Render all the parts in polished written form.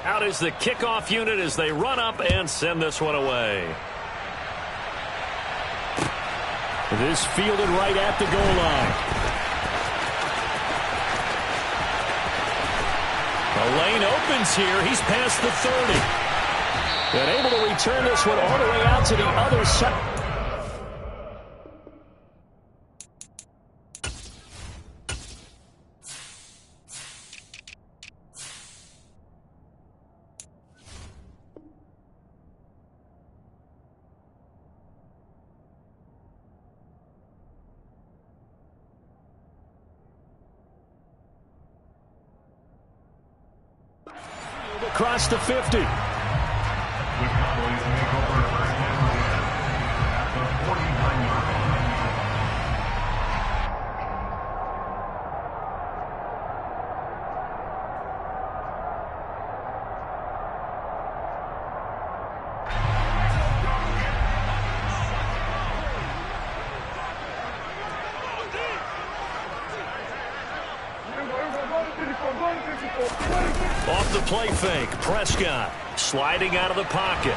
Out is the kickoff unit as they run up and send this one away. This fielded right at the goal line. The lane opens here. He's past the 30. And able to return this one all the way out to the other side. Across the 50. Off the play fake, Prescott sliding out of the pocket.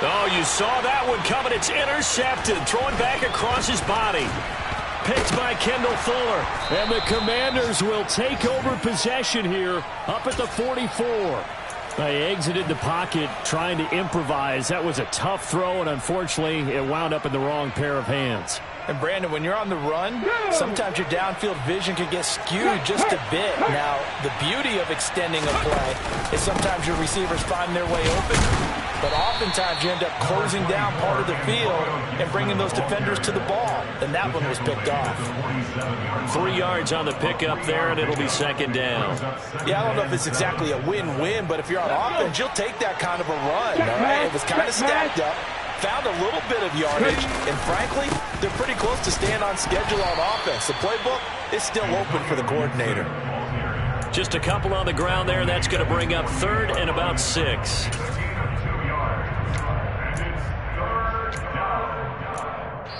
Oh, you saw that one coming. It's intercepted, thrown back across his body. Picked by Kendall Fuller. And the Commanders will take over possession here up at the 44. They exited the pocket trying to improvise. That was a tough throw, and unfortunately, it wound up in the wrong pair of hands. And, Brandon, when you're on the run, sometimes your downfield vision can get skewed just a bit. Now, the beauty of extending a play is sometimes your receivers find their way open, but oftentimes you end up closing down part of the field and bringing those defenders to the ball. And that one was picked off. 3 yards on the pickup there, and it'll be second down. Yeah, I don't know if it's exactly a win-win, but if you're on offense, you'll take that kind of a run. All right? It was kind of stacked up. Found a little bit of yardage, and frankly, they're pretty close to staying on schedule on offense. The playbook is still open for the coordinator. Just a couple on the ground there. That's going to bring up third and about 6.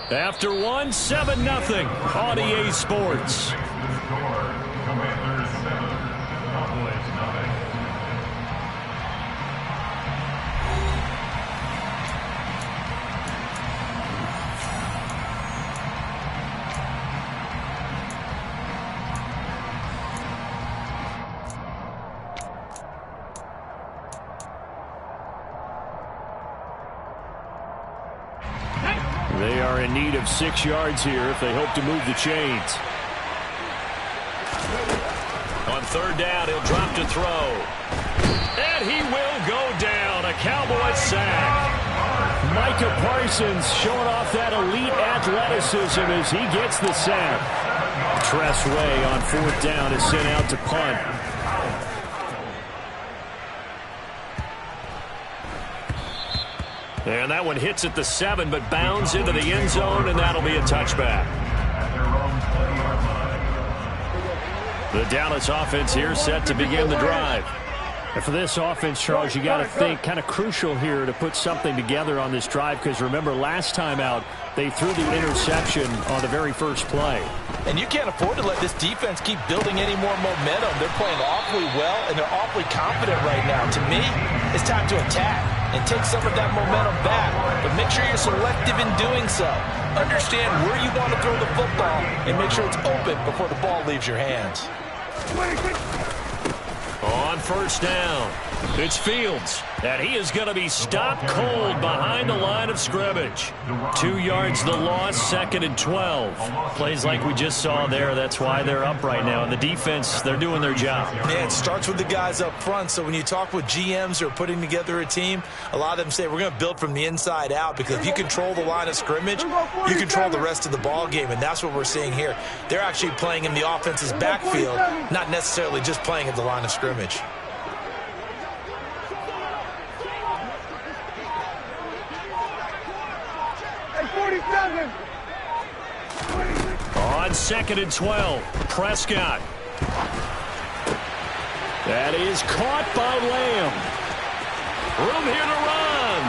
After 1, 7-0 on EA Sports. They are in need of 6 yards here if they hope to move the chains. On third down, he'll drop to throw. And he will go down. A Cowboy sack. Micah Parsons showing off that elite athleticism as he gets the sack. Tress Way on fourth down is sent out to punt. And that one hits at the 7, but bounds into the end zone, and that'll be a touchback. The Dallas offense here set to begin the drive. And for this offense, Charles, you got to think kind of crucial here to put something together on this drive, because remember last time out they threw the interception on the very first play. And you can't afford to let this defense keep building any more momentum. They're playing awfully well, and they're awfully confident right now. To me, it's time to attack and take some of that momentum back, but make sure you're selective in doing so. Understand where you want to throw the football and make sure it's open before the ball leaves your hands. On first down, it's Fields, and he is going to be stopped cold behind the line of scrimmage. 2 yards the loss, 2nd and 12. Plays like we just saw there, that's why they're up right now. And the defense, they're doing their job. Yeah, it starts with the guys up front. So when you talk with GMs who are putting together a team, a lot of them say we're going to build from the inside out, because if you control the line of scrimmage, you control the rest of the ball game, and that's what we're seeing here. They're actually playing in the offense's backfield, not necessarily just playing at the line of scrimmage. On 2nd and 12, Prescott. That is caught by Lamb. Room here to run.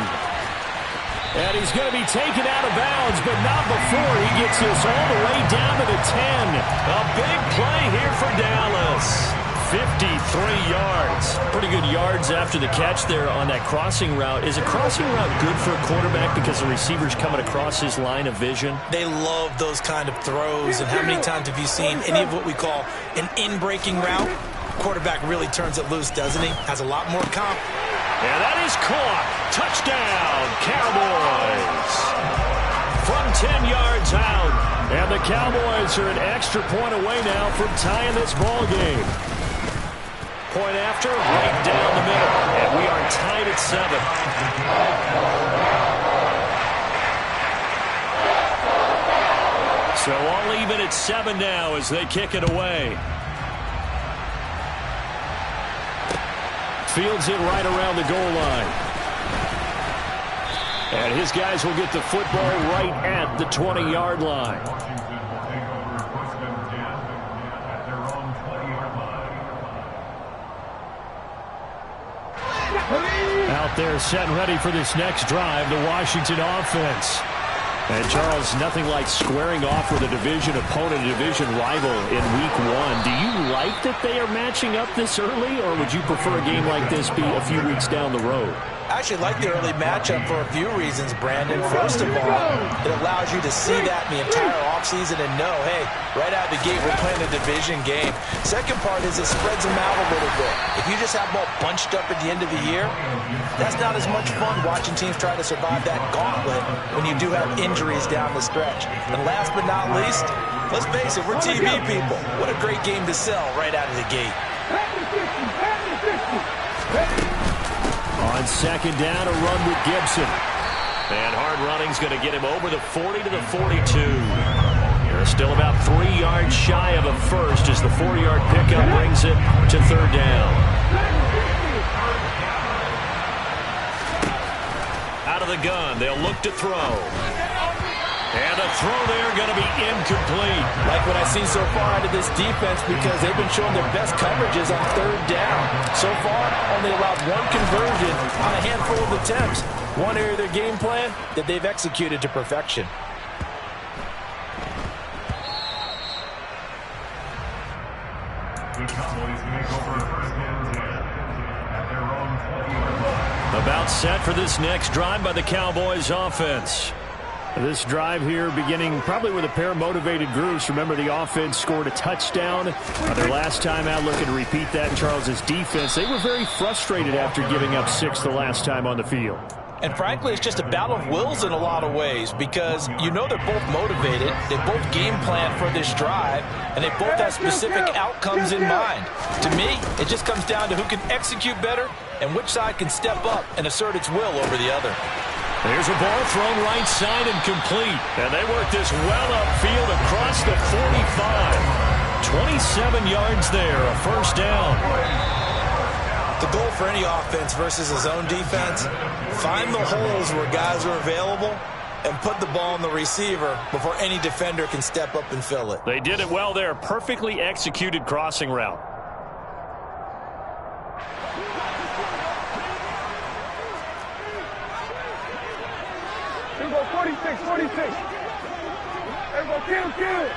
And he's going to be taken out of bounds, but not before he gets this all the way down to the 10. A big play here for Dallas. 53 3 yards. Pretty good yards after the catch there on that crossing route. Is a crossing route good for a quarterback because the receiver's coming across his line of vision? They love those kind of throws. And how many times have you seen any of what we call an in-breaking route? Quarterback really turns it loose, doesn't he? Has a lot more comp. And that is caught. Touchdown, Cowboys. From 10 yards out. And the Cowboys are an extra point away now from tying this ball game. Point after, right down the middle. And we are tied at 7. So all even at 7 now as they kick it away. Fields it right around the goal line. And his guys will get the football right at the 20-yard line. Out there set and ready for this next drive, the Washington offense. And, Charles, nothing like squaring off with a division opponent, a division rival in week 1. Do you like that they are matching up this early, or would you prefer a game like this be a few weeks down the road? I actually like the early matchup for a few reasons, Brandon. First of all, it allows you to see that in the entire offseason and know, hey, right out of the gate, we're playing a division game. Second part is it spreads them out a little bit. If you just have them all bunched up at the end of the year, that's not as much fun watching teams try to survive that gauntlet when you do have injuries down the stretch. And last but not least, let's face it, we're TV people. What a great game to sell right out of the gate. On second down, a run with Gibson. And hard running's going to get him over the 40 to the 42. They're still about 3 yards shy of a first as the 4-yard pickup brings it to third down. Out of the gun, they'll look to throw. And the throw there going to be incomplete. Like what I've seen so far out of this defense because they've been showing their best coverages on third down. So far, only allowed 1 conversion on a handful of attempts. One area of their game plan that they've executed to perfection. The Cowboys take over first and 10 at their own 20-yard line. About set for this next drive by the Cowboys offense. This drive here beginning probably with a pair of motivated groups. Remember, the offense scored a touchdown their last time out. Looking to repeat that in Charles's defense. They were very frustrated after giving up 6 the last time on the field. And frankly, it's just a battle of wills in a lot of ways because you know they're both motivated. They both game plan for this drive, and they both have specific outcomes in mind. To me, it just comes down to who can execute better and which side can step up and assert its will over the other. There's a ball thrown right side and complete. And they work this well upfield across the 45. 27 yards there, a first down. The goal for any offense versus his own defense, find the holes where guys are available and put the ball on the receiver before any defender can step up and fill it. They did it well there. Perfectly executed crossing route. Here we go, 46. There we go, kill.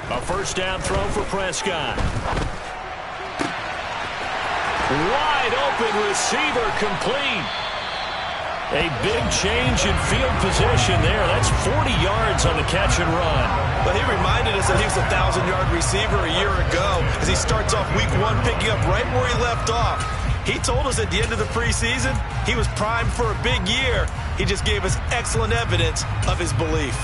A first down throw for Prescott. Wide open receiver complete. A big change in field position there. That's 40 yards on the catch and run. But he reminded us that he was a 1,000-yard receiver a year ago as he starts off week 1 picking up right where he left off. He told us at the end of the preseason he was primed for a big year. He just gave us excellent evidence of his belief.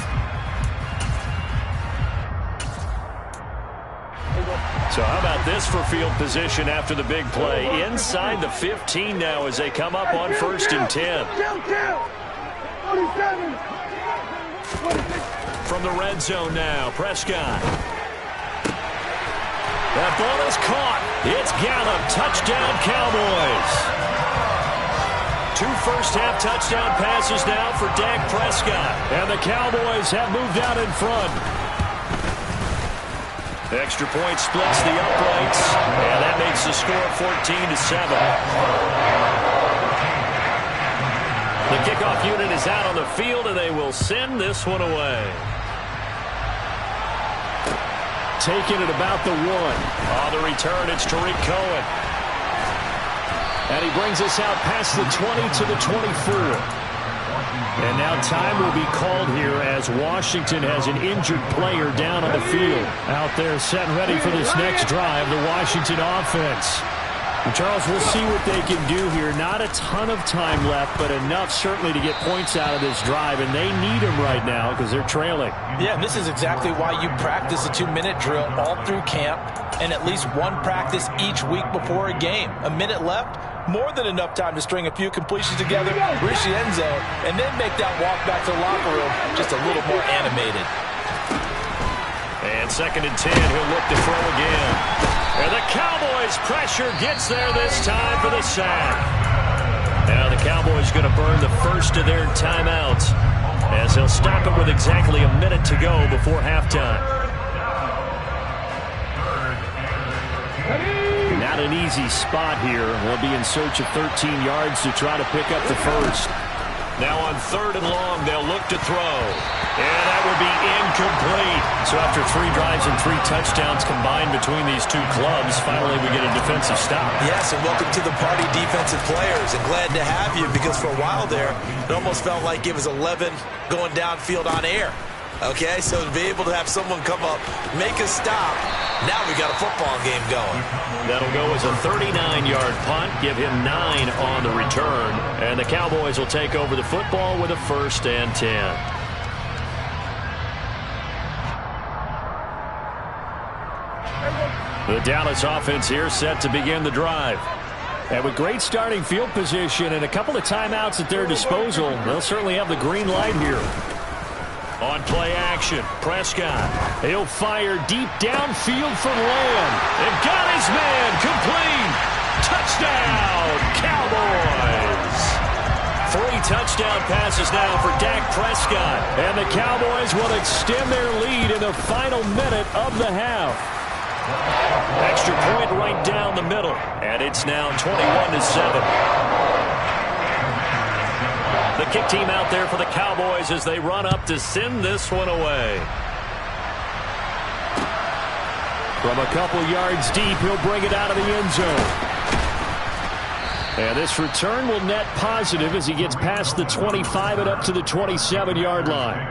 So how about this for field position after the big play? Inside the 15 now as they come up on first and 10. From the red zone now, Prescott. That ball is caught. It's Gallup. Touchdown, Cowboys. 2 first-half touchdown passes now for Dak Prescott. And the Cowboys have moved out in front. Extra point splits the uprights, and that makes the score 14-7. The kickoff unit is out on the field, and they will send this one away. Taking it about the 1. On the return, it's Tariq Cohen. And he brings us out past the 20 to the 24. And now time will be called here as Washington has an injured player down on the field. Out there set and ready for this next drive, the Washington offense. And Charles, we'll see what they can do here. Not a ton of time left, but enough certainly to get points out of this drive, and they need them right now because they're trailing. Yeah, and this is exactly why you practice a 2-minute drill all through camp and at least one practice each week before a game. A minute left, more than enough time to string a few completions together, reach the end zone, and then make that walk back to the locker room just a little more animated. And 2nd and 10, he'll look to throw again. And the Cowboys' pressure gets there this time for the sack. Now the Cowboys going to burn the first of their timeouts as they'll stop it with exactly a minute to go before halftime. Not an easy spot here. They'll be in search of 13 yards to try to pick up the first. Now on 3rd and long, they'll look to throw. And that will be incomplete. So after 3 drives and 3 touchdowns combined between these two clubs, finally we get a defensive stop. Yes, and welcome to the party, defensive players. And glad to have you because for a while there, it almost felt like it was 11 going downfield on air. Okay, so to be able to have someone come up, make a stop, now we got a football game going. That'll go as a 39-yard punt, give him 9 on the return. And the Cowboys will take over the football with a 1st and 10. The Dallas offense here set to begin the drive. And with great starting field position and a couple of timeouts at their disposal, they'll certainly have the green light here. On play action, Prescott. He'll fire deep downfield for Lamb. They've got his man complete. Touchdown, Cowboys. 3 touchdown passes now for Dak Prescott. And the Cowboys will extend their lead in the final minute of the half. Extra point right down the middle. And it's now 21-7. The kick team out there for the Cowboys as they run up to send this one away. From a couple yards deep, he'll bring it out of the end zone. And this return will net positive as he gets past the 25 and up to the 27-yard line.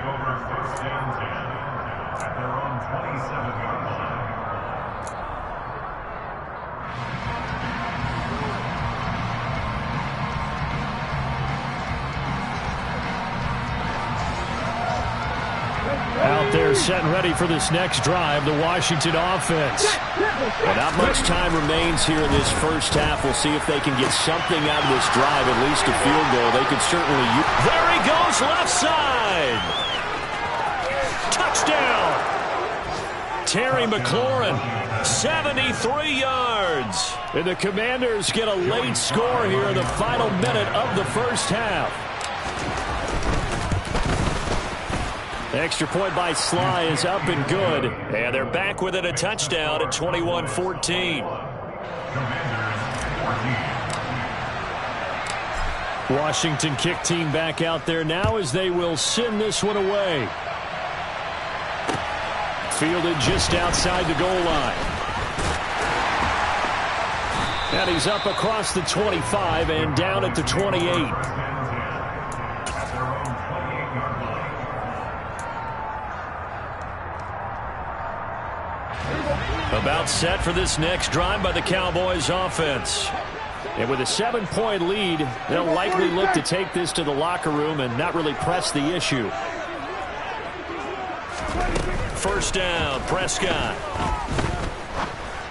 Out there set and ready for this next drive, the Washington offense. And not much time remains here in this first half. We'll see if they can get something out of this drive, at least a field goal. They could certainly use. There he goes, left side. Touchdown. Terry McLaurin, 73 yards. And the Commanders get a late score here in the final minute of the first half. Extra point by Sly is up and good. And they're back within a touchdown at 21-14. Washington kick team back out there now as they will send this one away. Fielded just outside the goal line. And he's up across the 25 and down at the 28. About set for this next drive by the Cowboys offense. And with a 7-point lead, they'll likely look to take this to the locker room and not really press the issue. First down, Prescott.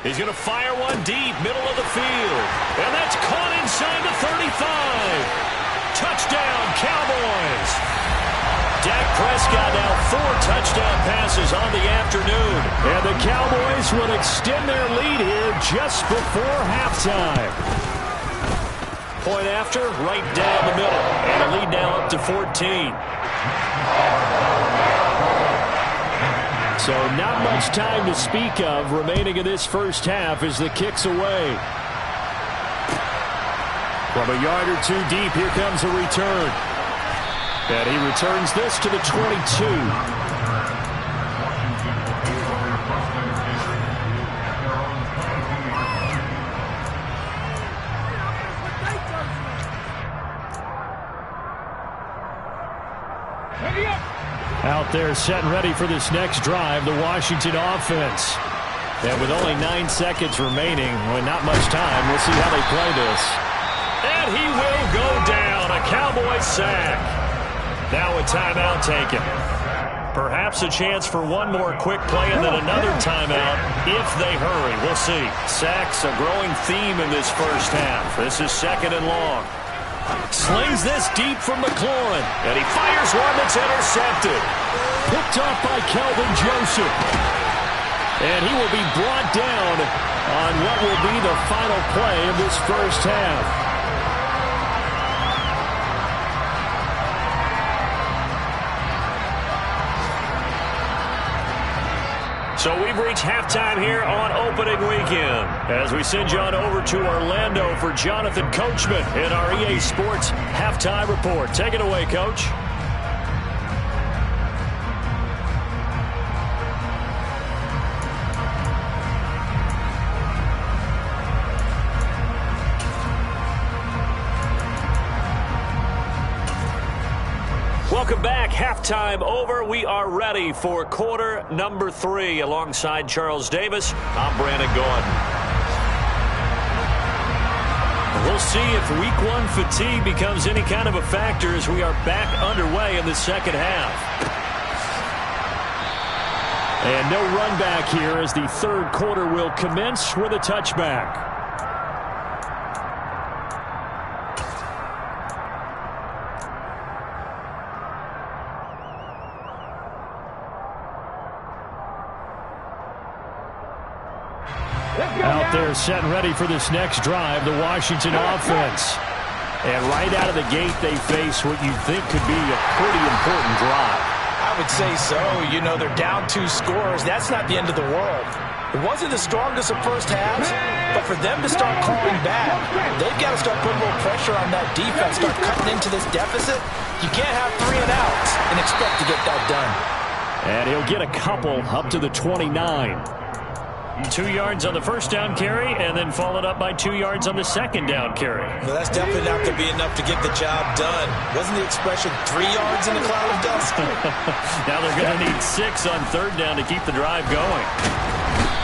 He's going to fire one deep, middle of the field. And that's caught inside the 35. Touchdown, Cowboys. Dak Prescott now 4 touchdown passes on the afternoon. And the Cowboys will extend their lead here just before halftime. Point after, right down the middle. And the lead now up to 14. So not much time to speak of remaining in this first half as the kick's away. From a yard or two deep, here comes a return. And he returns this to the 22. Out there set and ready for this next drive, the Washington offense. And with only 9 seconds remaining, well, not much time, we'll see how they play this. And he will go down, a Cowboys sack. Now a timeout taken. Perhaps a chance for one more quick play and then another timeout if they hurry. We'll see. Sacks, a growing theme in this first half. This is 2nd and long. Slings this deep from McLaurin. And he fires one that's intercepted. Picked off by Kelvin Joseph. And he will be brought down on what will be the final play of this first half. So we've reached halftime here on opening weekend as we send you on over to Orlando for Jonathan Coachman in our EA Sports Halftime Report. Take it away, Coach. Welcome back. Halftime over. We are ready for quarter number 3. Alongside Charles Davis, I'm Brandon Gordon. We'll see if week 1 fatigue becomes any kind of a factor as we are back underway in the second half. And no run back here as the third quarter will commence with a touchback. Out there set and ready for this next drive, the Washington offense. And right out of the gate, they face what you think could be a pretty important drive. I would say so. You know, they're down 2 scores. That's not the end of the world. It wasn't the strongest of first halves, but for them to start clawing back, they've got to start putting a little pressure on that defense, start cutting into this deficit. You can't have 3 and outs and expect to get that done. And he'll get a couple up to the 29. 2 yards on the first down carry, and then followed up by 2 yards on the second down carry. Well, that's definitely not going to be enough to get the job done. Wasn't the expression 3 yards in a cloud of dust? Now they're going to need 6 on third down to keep the drive going.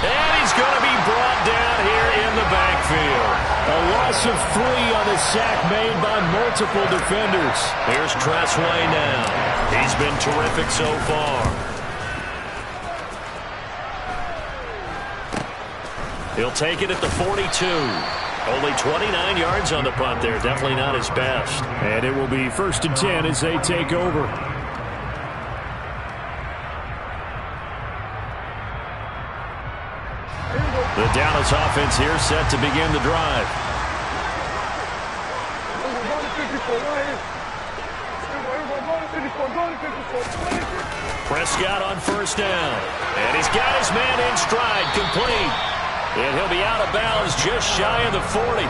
And he's going to be brought down here in the backfield. A loss of 3 on the sack made by multiple defenders. Here's Tressway now. He's been terrific so far. He'll take it at the 42. Only 29 yards on the punt there. Definitely not his best. And it will be 1st and 10 as they take over. The Dallas offense here set to begin the drive. Prescott on first down. And he's got his man in stride, complete. And he'll be out of bounds just shy of the 40.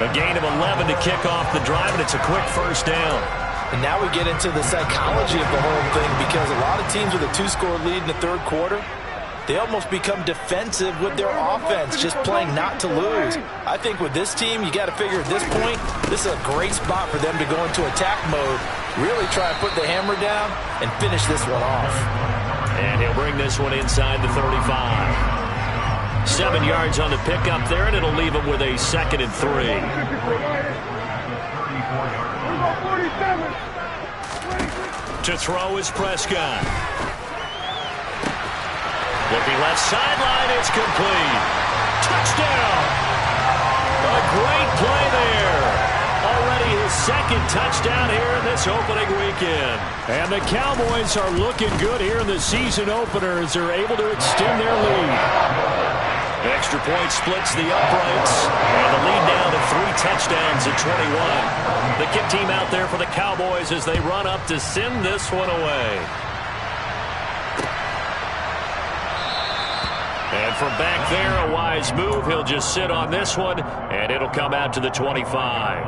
A gain of 11 to kick off the drive, and it's a quick first down. And now we get into the psychology of the whole thing, because a lot of teams with a 2-score lead in the third quarter, they almost become defensive with their offense, just playing not to lose. I think with this team, you got to figure at this point, this is a great spot for them to go into attack mode, really try and put the hammer down and finish this one off. And he'll bring this one inside the 35. 7 yards on the pickup there, and it'll leave him with a 2nd and 3. To throw is Prescott. Looking left sideline, it's complete. Touchdown! A great play there. Already his 2nd touchdown here in this opening weekend. And the Cowboys are looking good here in the season opener as they're able to extend their lead. Extra point splits the uprights, and the lead down to 3 touchdowns at 21. The kick team out there for the Cowboys as they run up to send this one away. And from back there, a wise move. He'll just sit on this one, and it'll come out to the 25.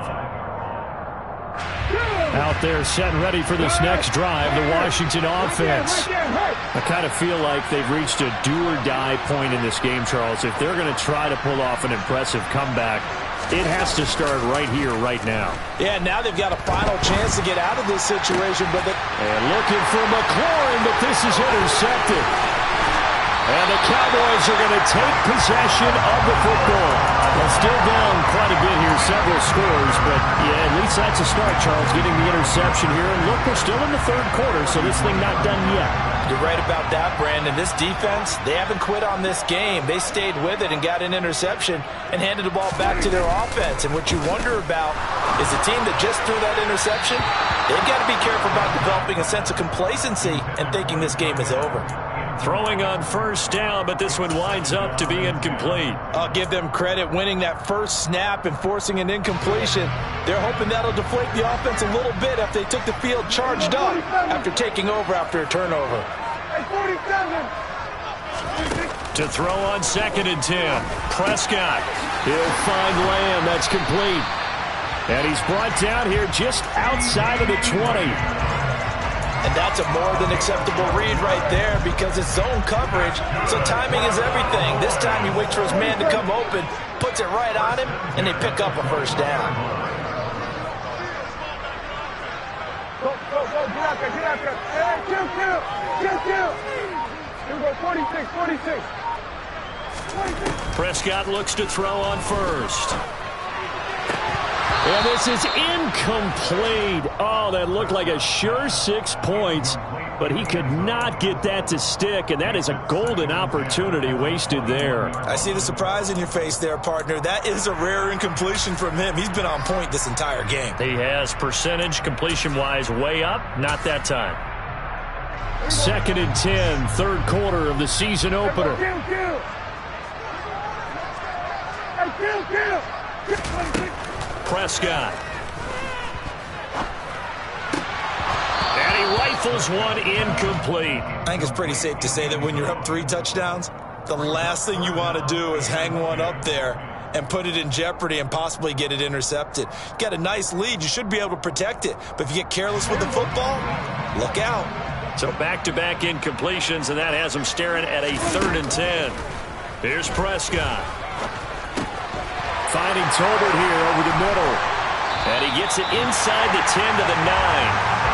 Out there set and ready for this next drive, the Washington offense. I kind of feel like they've reached a do-or-die point in this game, Charles. If they're going to try to pull off an impressive comeback, it has to start right here, right now. Yeah, now they've got a final chance to get out of this situation. And looking for McLaurin, but this is intercepted. And the Cowboys are going to take possession of the football. Well, still down quite a bit here, several scores, but yeah, at least that's a start, Charles, getting the interception here. And look, we're still in the third quarter, so this thing not done yet. You're right about that, Brandon. This defense, they haven't quit on this game. They stayed with it and got an interception and handed the ball back to their offense. And what you wonder about is the team that just threw that interception, they've got to be careful about developing a sense of complacency and thinking this game is over. Throwing on first down, but this one winds up to be incomplete. I'll give them credit winning that first snap and forcing an incompletion. They're hoping that'll deflate the offense a little bit if they took the field charged up after taking over after a turnover. To throw on 2nd and 10. Prescott. He'll find Lamb. That's complete. And he's brought down here just outside of the 20. And that's a more than acceptable read right there because it's zone coverage, so timing is everything. This time he waits for his man to come open, puts it right on him, and they pick up a first down. Go, get out there. Hey, kill. Here we go, 46. Prescott looks to throw on first. And this is incomplete. Oh, that looked like a sure 6 points, but he could not get that to stick, and that is a golden opportunity wasted there. I see the surprise in your face there, partner. That is a rare incompletion from him. He's been on point this entire game. He has percentage completion-wise way up, not that time. 2nd and 10, third quarter of the season opener. Prescott. And he rifles one incomplete. I think it's pretty safe to say that when you're up 3 touchdowns, the last thing you want to do is hang one up there and put it in jeopardy and possibly get it intercepted. You got a nice lead. You should be able to protect it. But if you get careless with the football, look out. So back-to-back incompletions, and that has him staring at a 3rd and 10. Here's Prescott. Finding Tolbert here over the middle. And he gets it inside the 10 to the 9.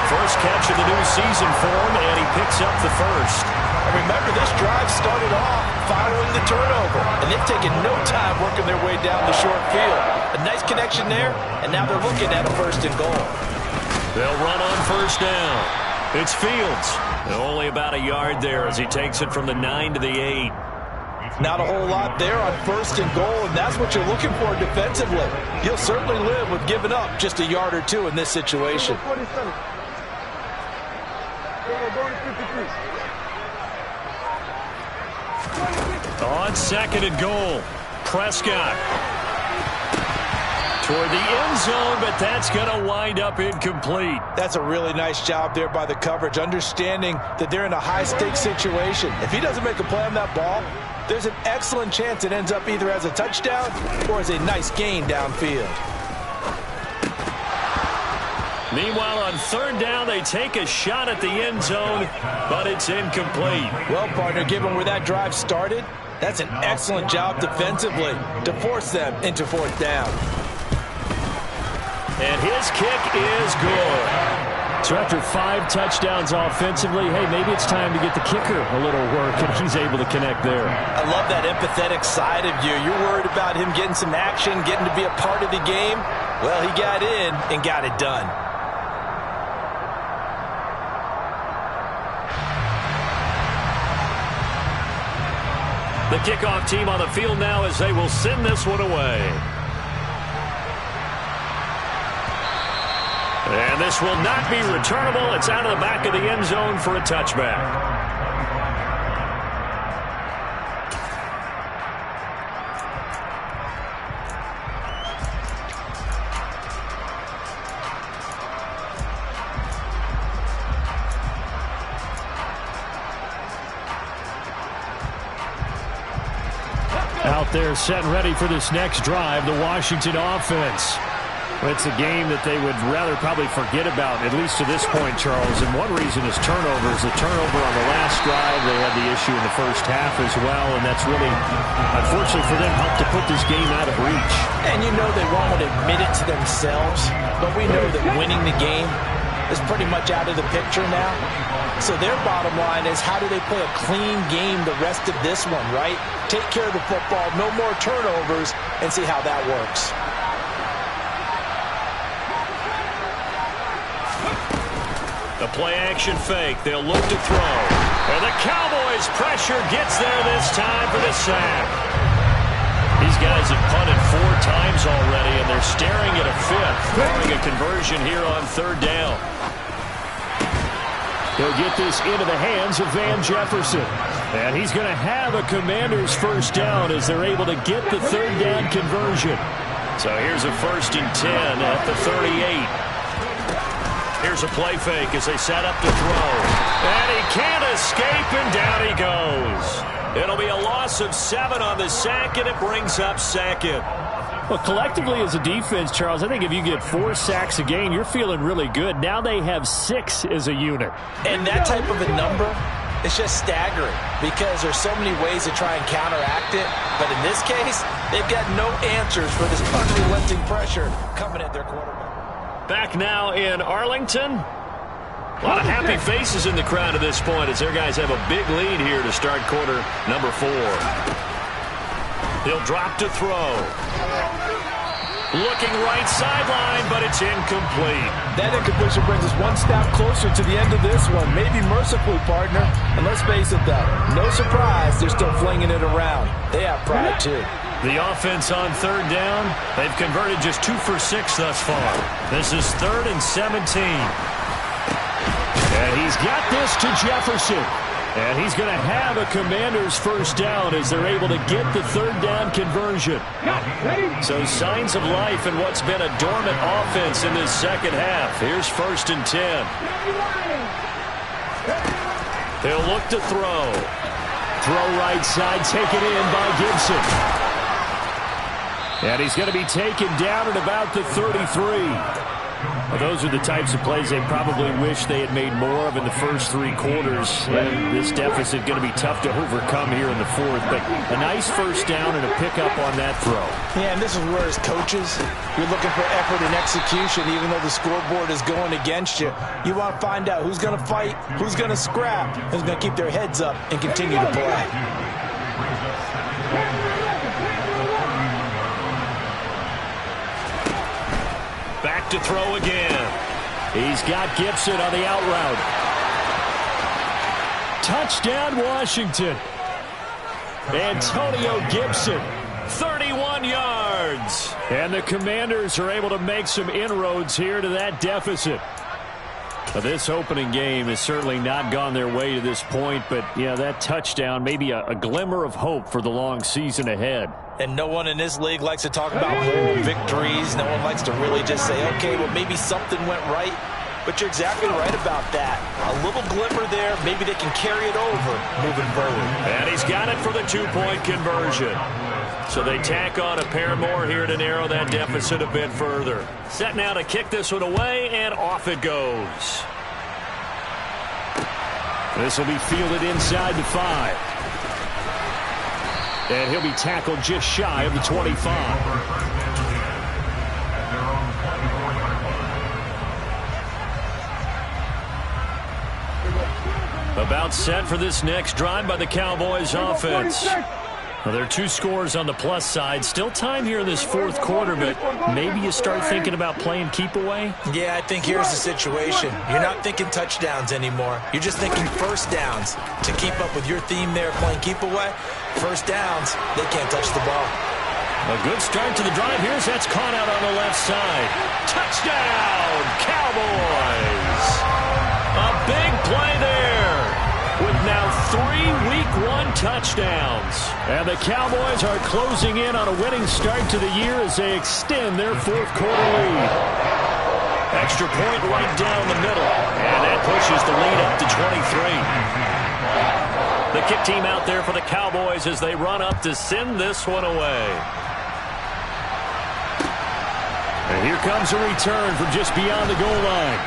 First catch of the new season for him, and he picks up the first. And remember, this drive started off following the turnover, and they've taken no time working their way down the short field. A nice connection there, and now they're looking at a 1st and goal. They'll run on first down. It's Fields. Only about a yard there as he takes it from the 9 to the 8. Not a whole lot there on 1st and goal, and that's what you're looking for defensively. You'll certainly live with giving up just a yard or 2 in this situation. On 2nd and goal, Prescott. Toward the end zone, but that's going to wind up incomplete. That's a really nice job there by the coverage, understanding that they're in a high-stakes situation. If he doesn't make a play on that ball, there's an excellent chance it ends up either as a touchdown or as a nice gain downfield. Meanwhile, on 3rd down, they take a shot at the end zone, but it's incomplete. Well, partner, given where that drive started, that's an excellent job defensively to force them into 4th down. And his kick is good. So after 5 touchdowns offensively, hey, maybe it's time to get the kicker a little work, and he's able to connect there. I love that empathetic side of you. You're worried about him getting some action, getting to be a part of the game. Well, he got in and got it done. The kickoff team on the field now as they will send this one away. And this will not be returnable. It's out of the back of the end zone for a touchback. Out there set and ready for this next drive, the Washington offense. It's a game that they would rather probably forget about, at least to this point, Charles. And one reason is turnovers. The turnover on the last drive, they had the issue in the first half as well, and that's really, unfortunately for them, helped to put this game out of reach. And you know they won't admit it to themselves, but we know that winning the game is pretty much out of the picture now. So their bottom line is, how do they play a clean game the rest of this one, right? Take care of the football, no more turnovers, and see how that works. The play-action fake. They'll look to throw. And the Cowboys' pressure gets there this time for the sack. These guys have punted 4 times already, and they're staring at a 5th, barring a conversion here on 3rd down. He'll get this into the hands of Van Jefferson. And he's going to have a Commanders' 1st down as they're able to get the 3rd down conversion. So here's a 1st and 10 at the 38. Here's a play fake as they set up to throw. And he can't escape, and down he goes. It'll be a loss of 7 on the sack, and it brings up 2nd. Well, collectively as a defense, Charles, I think if you get 4 sacks a game, you're feeling really good. Now they have 6 as a unit. And that type of a number, it's just staggering because there's so many ways to try and counteract it. But in this case, they've got no answers for this unrelenting pressure coming at their quarterback. Back now in Arlington. A lot of happy faces in the crowd at this point as their guys have a big lead here to start quarter number 4. He'll drop to throw. Looking right sideline, but it's incomplete. That incompletion brings us one step closer to the end of this one. Maybe mercifully, partner. And let's face it, though, no surprise they're still flinging it around. They have pride, too. The offense on 3rd down, they've converted just 2 for 6 thus far. This is 3rd and 17. And he's got this to Jefferson. And he's going to have a Commanders' 1st down as they're able to get the 3rd down conversion. So signs of life in what's been a dormant offense in this second half. Here's 1st and 10. They'll look to throw. Throw right side, taken in by Gibson. And he's going to be taken down at about the 33. Well, those are the types of plays they probably wish they had made more of in the first 3 quarters. And this deficit going to be tough to overcome here in the 4th. But a nice 1st down and a pickup on that throw. Yeah, and this is where, as coaches, you're looking for effort and execution, even though the scoreboard is going against you. You want to find out who's going to fight, who's going to scrap, who's going to keep their heads up and continue to play. Back to throw again. He's got Gibson on the out route. Touchdown, Washington. Antonio Gibson. 31 yards. And the Commanders are able to make some inroads here to that deficit. But this opening game has certainly not gone their way to this point. But, yeah, that touchdown, maybe a glimmer of hope for the long season ahead. And no one in this league likes to talk about moral victories. No one likes to really just say, okay, well, maybe something went right. But you're exactly right about that. A little glimmer there. Maybe they can carry it over moving forward. And he's got it for the 2-point conversion. So they tack on a pair more here to narrow that deficit a bit further. Set now to kick this one away, and off it goes. This will be fielded inside the 5. And he'll be tackled just shy of the 25. About set for this next drive by the Cowboys offense. Well, there are 2 scores on the plus side. Still time here in this 4th quarter, but maybe you start thinking about playing keep away? Yeah, I think here's the situation. You're not thinking touchdowns anymore. You're just thinking 1st downs. To keep up with your theme there, playing keep away, 1st downs, they can't touch the ball. A good start to the drive. Here's that's caught out on the left side. Touchdown, Cowboys! A big play there with now 3 Week 1 touchdowns. And the Cowboys are closing in on a winning start to the year as they extend their 4th quarter lead. Extra point right down the middle. And that pushes the lead up to 23. The kick team out there for the Cowboys as they run up to send this one away. And here comes a return from just beyond the goal line.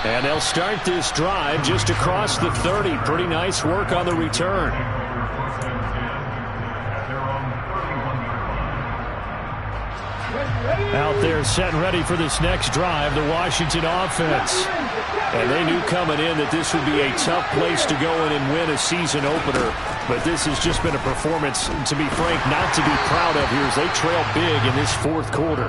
And they'll start this drive just across the 30. Pretty nice work on the return. Out there set and ready for this next drive, the Washington offense. And they knew coming in that this would be a tough place to go in and win a season opener. But this has just been a performance, to be frank, not to be proud of here as they trail big in this fourth quarter.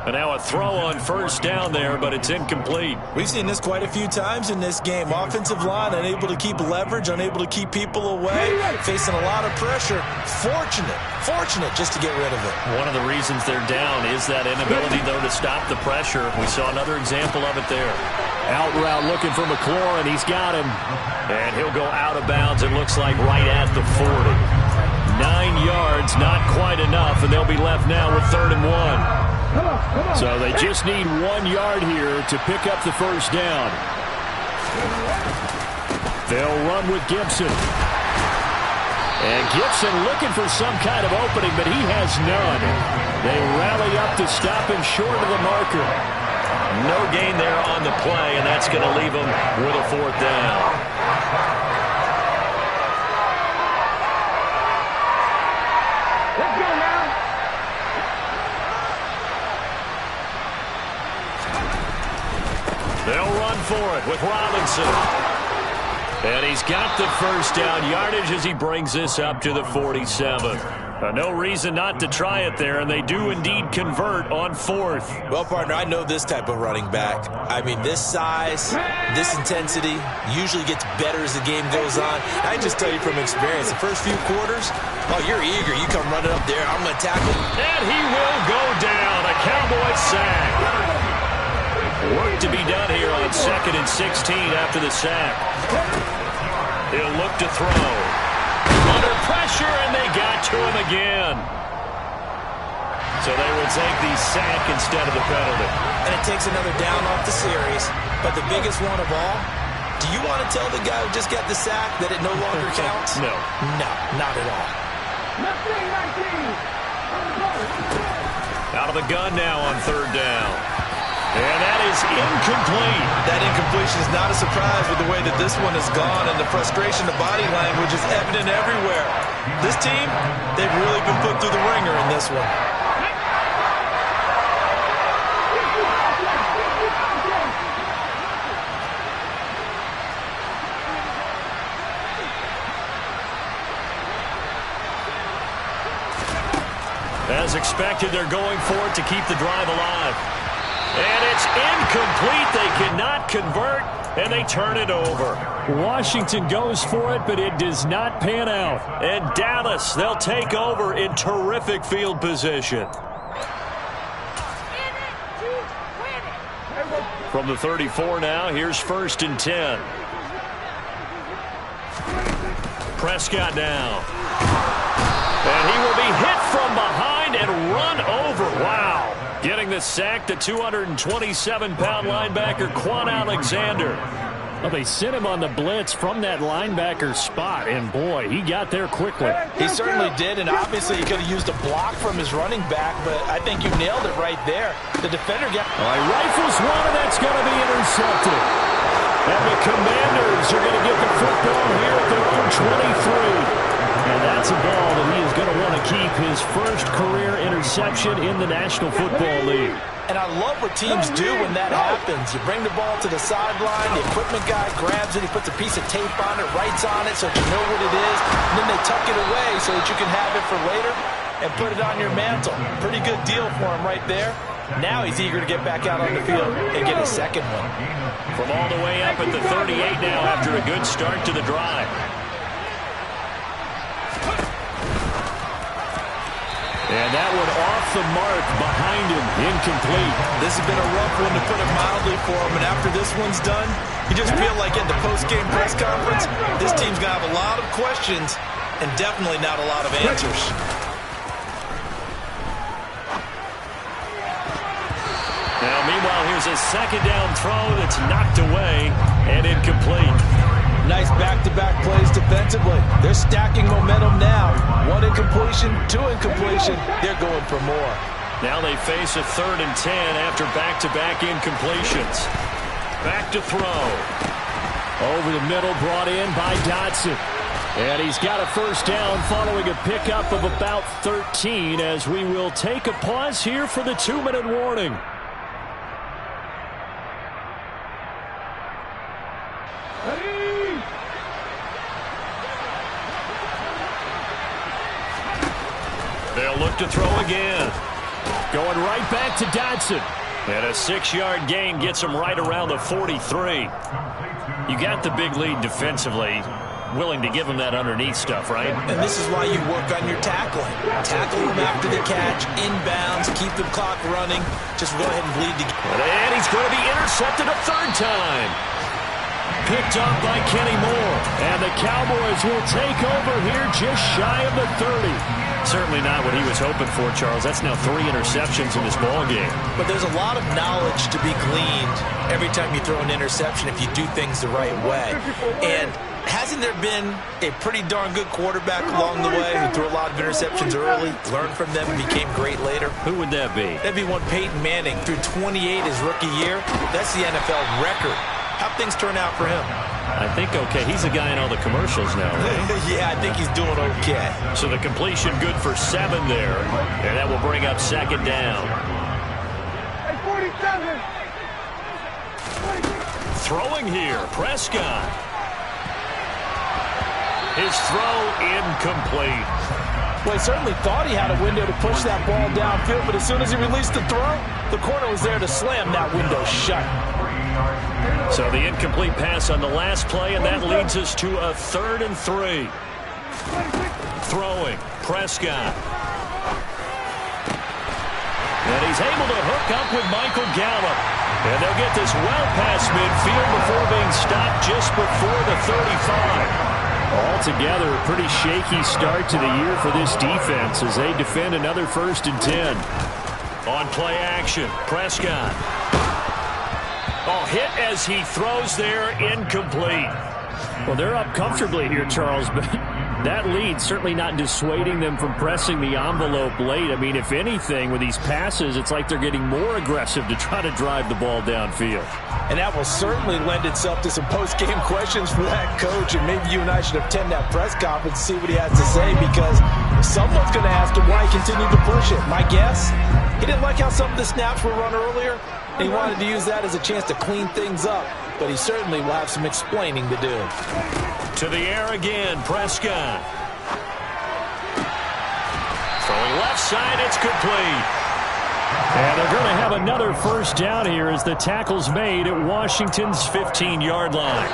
And now a throw on first down there, but it's incomplete. We've seen this quite a few times in this game. Offensive line unable to keep leverage, unable to keep people away, facing a lot of pressure. Fortunate just to get rid of it. One of the reasons they're down is that inability, though, to stop the pressure. We saw another example of it there. Out route looking for McLaurin. He's got him. And he'll go out of bounds, it looks like, right at the 40. 9 yards, not quite enough, and they'll be left now with 3rd and 1. So they just need 1 yard here to pick up the first down. They'll run with Gibson. And Gibson looking for some kind of opening, but he has none. They rally up to stop him short of the marker. No gain there on the play, and that's going to leave him with a 4th down. Let's go now. They'll run for it with Robinson. And he's got the first down yardage as he brings this up to the 47. No reason not to try it there, and they do indeed convert on 4th. Well, partner, I know this type of running back. I mean, this size, this intensity usually gets better as the game goes on. I just tell you from experience, the first few quarters, oh, you're eager. You come running up there, I'm going to tackle. And he will go down. A Cowboys sack. Work to be done here on 2nd and 16 after the sack. He'll look to throw. Under pressure, and they got to him again. So they will take the sack instead of the penalty. And it takes another down off the series. But the biggest one of all, do you want to tell the guy who just got the sack that it no longer counts? No. No, not at all. 19. Out of the gun now on 3rd down. And that is incomplete. That incompletion is not a surprise with the way that this one has gone, and the frustration, the body language is evident everywhere. This team, they've really been put through the ringer in this one. As expected, they're going for it to keep the drive alive. And it's incomplete. They cannot convert, and they turn it over. Washington goes for it, but it does not pan out. And Dallas, they'll take over in terrific field position. From the 34 now, here's 1st and 10. Prescott now. And he will be hit from behind and run over. Wow. Getting the sack, the 227-pound linebacker, Quan Alexander. Well, they sent him on the blitz from that linebacker spot, and boy, he got there quickly. He certainly did, and obviously he could have used a block from his running back, but I think you nailed it right there. The defender got... All right, rifles one, and that's going to be intercepted. And the Commanders are going to get the football here at their own 23. And that's a ball that he is going to want to keep, his first career interception in the National Football League. And I love what teams do when that happens. You bring the ball to the sideline, the equipment guy grabs it, he puts a piece of tape on it, writes on it so that you know what it is, and then they tuck it away so that you can have it for later and put it on your mantle. Pretty good deal for him right there. Now he's eager to get back out on the field and get his second one. From all the way up at the 38 now after a good start to the drive. And that one off the mark behind him, incomplete. This has been a rough one, to put it mildly, for him. And after this one's done, you just feel like at the post-game press conference, this team's going to have a lot of questions and definitely not a lot of answers. Now, meanwhile, here's a 2nd down throw that's knocked away and incomplete. Nice back-to-back plays defensively. They're stacking momentum now. 1 incompletion, 2 incompletion. They're going for more. Now they face a 3rd and 10 after back-to-back incompletions. Back to throw. Over the middle, brought in by Dotson. And he's got a first down following a pickup of about 13 as we will take a pause here for the 2-minute warning. They'll look to throw again. Going right back to Dotson. And a 6-yard gain gets him right around the 43. You got the big lead defensively. Willing to give him that underneath stuff, right? And this is why you work on your tackling. Tackle him after the catch, inbounds, keep the clock running. Just go ahead and bleed to get. And he's going to be intercepted a 3rd time. Picked up by Kenny Moore. And the Cowboys will take over here just shy of the 30. Certainly not what he was hoping for, Charles. That's now 3 interceptions in this ball game. But there's a lot of knowledge to be gleaned every time you throw an interception if you do things the right way. And hasn't there been a pretty darn good quarterback along the way who threw a lot of interceptions early, learned from them, and became great later? Who would that be? That'd be one Peyton Manning. Threw 28 his rookie year. That's the NFL record. How'd things turn out for him? I think okay. He's a guy in all the commercials now, right? Yeah, I think he's doing okay. So the completion good for 7 there. And that will bring up 2nd down. Hey, 47. Throwing here, Prescott. His throw incomplete. Well, he certainly thought he had a window to push that ball downfield, but as soon as he released the throw, the corner was there to slam that window shut. So the incomplete pass on the last play, and that leads us to a 3rd and 3. Throwing, Prescott. And he's able to hook up with Michael Gallup. And they'll get this well past midfield before being stopped just before the 35. Altogether, a pretty shaky start to the year for this defense as they defend another 1st and 10. On play action, Prescott. Oh, hit as he throws there, incomplete. Well, they're up comfortably here, Charles, but that lead certainly not dissuading them from pressing the envelope late. I mean, if anything, with these passes, it's like they're getting more aggressive to try to drive the ball downfield. And that will certainly lend itself to some post-game questions for that coach, and maybe you and I should attend that press conference to see what he has to say, because someone's going to ask him why he continued to push it. My guess, he didn't like how some of the snaps were run earlier, and he wanted to use that as a chance to clean things up, but he certainly will have some explaining to do. To the air again, Prescott. Throwing left side, it's complete. And they're going to have another first down here as the tackle's made at Washington's 15-yard line.